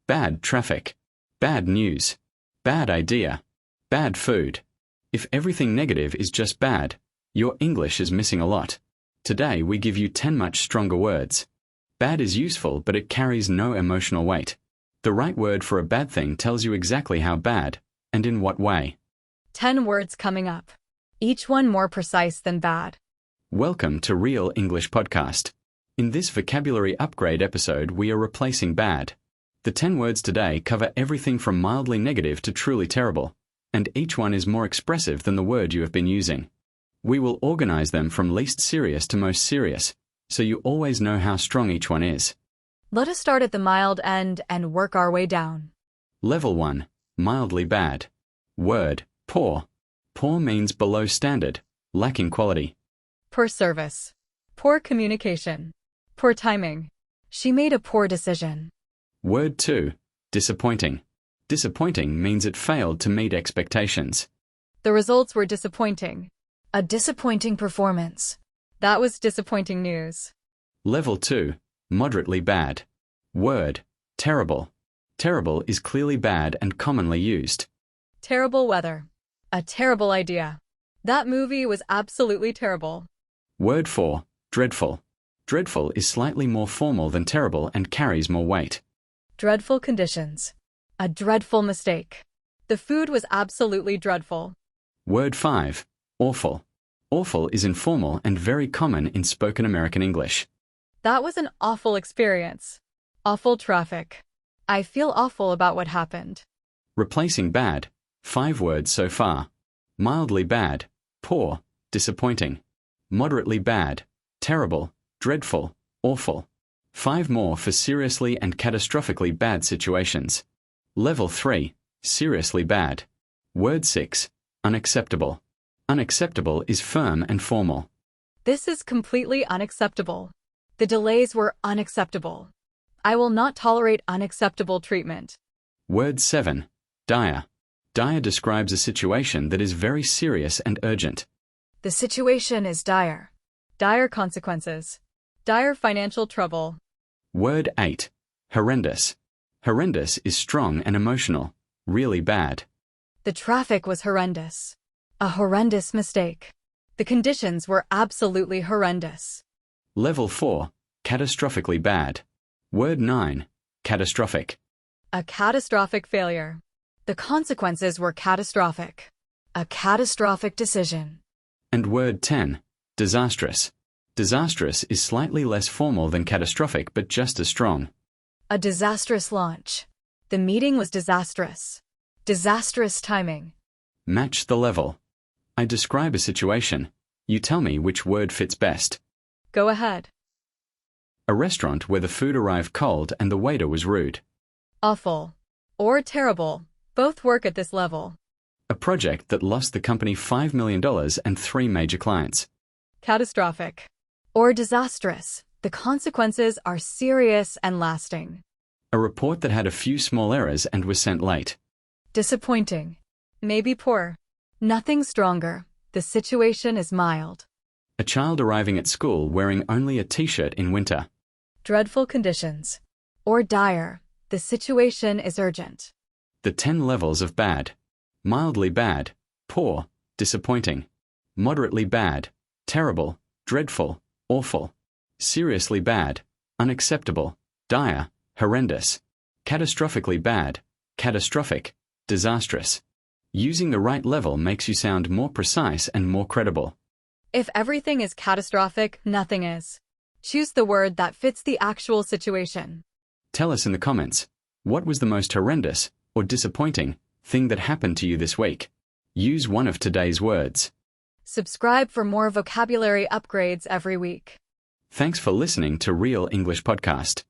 bad traffic, bad news, bad idea, bad food. If everything negative is just bad, your English is missing a lot. Today we give you 10 much stronger words. Bad is useful, but it carries no emotional weight. The right word for a bad thing tells you exactly how bad, and in what way. 10 words coming up. Each one more precise than bad. Welcome to Real English Podcast. In this vocabulary upgrade episode, we are replacing bad. The 10 words today cover everything from mildly negative to truly terrible, and each one is more expressive than the word you have been using. We will organize them from least serious to most serious, so you always know how strong each one is. Let us start at the mild end and work our way down. Level 1. Mildly bad. Word, poor. Poor means below standard, lacking quality. Poor service. Poor communication. Poor timing. She made a poor decision. Word 2. Disappointing. Disappointing means it failed to meet expectations. The results were disappointing. A disappointing performance. That was disappointing news. Level 2. Moderately bad. Word, terrible. Terrible is clearly bad and commonly used. Terrible weather. A terrible idea. That movie was absolutely terrible. Word 4. Dreadful. Dreadful is slightly more formal than terrible and carries more weight. Dreadful conditions. A dreadful mistake. The food was absolutely dreadful. Word 5. Awful. Awful is informal and very common in spoken American English. That was an awful experience. Awful traffic. I feel awful about what happened. Replacing bad. 5 words so far. Mildly bad, poor, disappointing. Moderately bad, terrible, dreadful, awful. 5 more for seriously and catastrophically bad situations. Level 3. Seriously bad. Word 6. Unacceptable. Unacceptable is firm and formal. This is completely unacceptable. The delays were unacceptable. I will not tolerate unacceptable treatment. Word 7. Dire. Dire describes a situation that is very serious and urgent. The situation is dire. Dire consequences. Dire financial trouble. Word 8. Horrendous. Horrendous is strong and emotional, really bad. The traffic was horrendous. A horrendous mistake. The conditions were absolutely horrendous. Level 4. Catastrophically bad. Word 9. Catastrophic. A catastrophic failure. The consequences were catastrophic. A catastrophic decision. And word 10. Disastrous. Disastrous is slightly less formal than catastrophic but just as strong. A disastrous launch. The meeting was disastrous. Disastrous timing. Match the level. I describe a situation. You tell me which word fits best. Go ahead. A restaurant where the food arrived cold and the waiter was rude. Awful. Or terrible. Both work at this level. A project that lost the company $5 million and 3 major clients. Catastrophic. Or disastrous. The consequences are serious and lasting. A report that had a few small errors and was sent late. Disappointing. Maybe poor. Nothing stronger. The situation is mild. A child arriving at school wearing only a t-shirt in winter. Dreadful conditions. Or dire. The situation is urgent. The 10 levels of bad. Mildly bad, poor, disappointing. Moderately bad, terrible, dreadful, awful. Seriously bad, unacceptable, dire, horrendous. Catastrophically bad, catastrophic, disastrous. Using the right level makes you sound more precise and more credible. If everything is catastrophic, nothing is. Choose the word that fits the actual situation. Tell us in the comments, what was the most horrendous or disappointing thing that happened to you this week? Use one of today's words. Subscribe for more vocabulary upgrades every week. Thanks for listening to Real English Podcast.